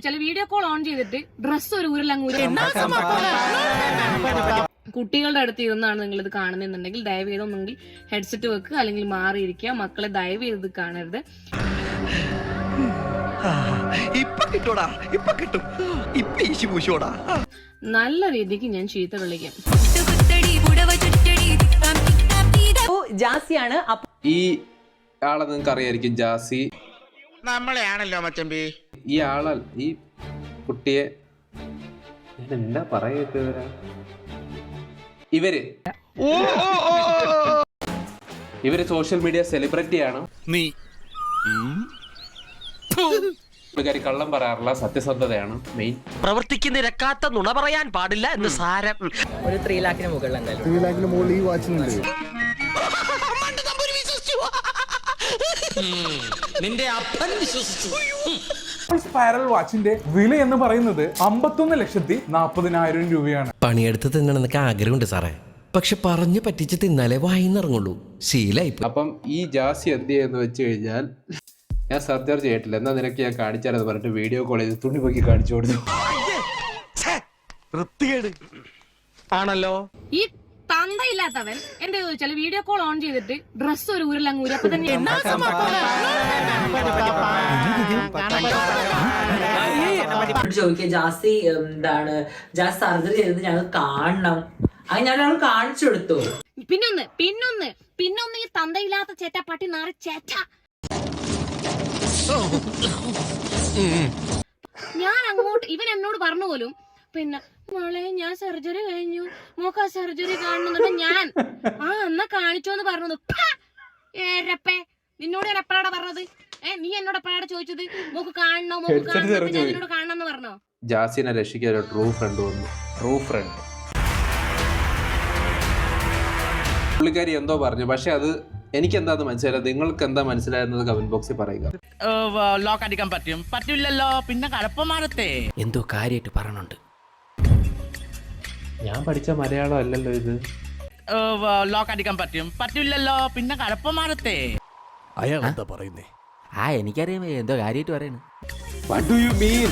ചോദിച്ചാൽ video call on ചെയ്തിട്ട് dress ഒരു ഊരലങ്ങൂര കുട്ടികളുടെ അടുത്ത് ഇരുന്നാണ് നിങ്ങൾ ഇത് കാണുന്നുണ്ടെങ്കിൽ ദയവ് ചെയ്ത് ഒന്നെങ്കിൽ ഹെഡ്സെറ്റ് വെക്കുക, അല്ലെങ്കിൽ മാറിയിരിക്കുക. മക്കളെ ദയവ് ചെയ്ത് കാണരുത്. നല്ല രീതിക്ക് ഞാൻ ചീത്ത വിളിക്കാം. ജാസിയാണ് ഈ ആളെ നിങ്ങൾക്ക് അറിയായിരിക്കും, ജാസി നമ്മളെയാണല്ലോ മച്ചമ്പി. ഈ ആളെ ഈ കുട്ടിയെ ഞാൻ എന്താ പറയുക, ഇവര് സോഷ്യൽ മീഡിയ സെലിബ്രിറ്റിയാണ്. നീ പുള്ളിക്കാരി കള്ളം പറയാറില്ല, സത്യസന്ധതയാണ് മെയിൻ. പ്രവർത്തിക്കുന്നിരക്കാത്ത നുണ പറയാൻ പാടില്ല എന്ന് സാരം. ഒരു 3 lakhന് മുകളിൽ എന്തായാലും 3 lakhന് മുകളിൽ ഈ വാച്ചിനുണ്ട്. നിന്റെ അപ്പൻ വിശ്വസിച്ചു. സ്പൈറൽ വാച്ചിന്റെ വില എന്ന് പറയുന്നത് 51,40,000 രൂപയാണ്. പണിയെടുത്ത് തിന്നണമെന്നൊക്കെ ആഗ്രഹമുണ്ട് സാറേ, പക്ഷെ പറഞ്ഞു പറ്റിച്ച് തിന്നാലേ വായിന്നിറങ്ങുള്ളൂ, ശീലായി. അപ്പം ഈ ജാസി എന്ത് ചെയ്യുന്ന വെച്ച് കഴിഞ്ഞാൽ, ഞാൻ സർജറി ചെയ്തിട്ടില്ല, എന്നാ നിനക്ക് ഞാൻ കാണിച്ചാലെന്ന് പറഞ്ഞിട്ട് വീഡിയോ കോൾ ചെയ്ത് തുണി പൊക്കി കാണിച്ചു കൊടുത്തു. ആണല്ലോ. ഈ തന്തയില്ലാത്തവൻ എന്താ ചോദിച്ചാൽ വീഡിയോ കോൾ ഓൺ ചെയ്തിട്ട് ഡ്രസ്സ് ഒരു ഊരലങ്ങൂര അപ്പൊ തന്നെ ചോദിക്കുക ജാസി എന്താണ് ജാസി സർജറി ചെയ്തത് ഞങ്ങൾ കാണണം. അത് ഞാൻ ഒരാൾ കാണിച്ചു കൊടുത്തു. പിന്നൊന്ന് ഈ തന്തയില്ലാത്ത ചേറ്റ പട്ടി നാറി ചേറ്റ. ഞാൻ അങ്ങോട്ട് ഇവൻ എന്നോട് പറഞ്ഞു പോലും, പിന്നെ മോളെ ഞാൻ സർജറി കഴിഞ്ഞു, മോക്ക് ആ സർജറി കാണുന്നുണ്ട്. ഞാൻ എന്നാ കാണിച്ചോന്ന് പറഞ്ഞത്. ഏരപ്പേ, നിന്നോട് ഞാൻ എപ്പോഴാണ് പറഞ്ഞത്? നീ എന്നോട് എപ്പോഴാണ് ചോദിച്ചത് മോക്ക് കാണണോ, മോക്ക് കാണണോ? ഞാൻ എന്നോട് കാണണമെന്ന് പറഞ്ഞോ? ജാസിനെ രക്ഷിക്കാൻ ഒരു ട്രൂ ഫ്രണ്ട് വന്നു. ട്രൂ ഫ്രണ്ട് പുള്ളിക്കാരി എന്തോ പറഞ്ഞു, പക്ഷെ അത് എനിക്ക് എന്താന്ന് മനസ്സിലായത്, നിങ്ങൾക്ക് എന്താ മനസ്സിലായിരുന്നത് കമന്റ് ബോക്സിൽ പറയുക. ലോക്ക് അടിക്കാൻ പറ്റില്ലല്ലോ, പിന്നെ കഴപ്പമാറത്തെ എന്തോ കാര്യമായിട്ട് പറയണുണ്ട്. ഞാൻ പഠിച്ച മലയാളം അല്ലല്ലോ ഇത്. ലോക്ക് അടിക്കാൻ പറ്റില്ലല്ലോ, പിന്നെ കഴപ്പമാറത്തെ. അയാൾ എന്താ പറയുന്നേ? എനിക്കറിയാം എന്തോ കാര്യമായിട്ട് പറയണ. What do you mean?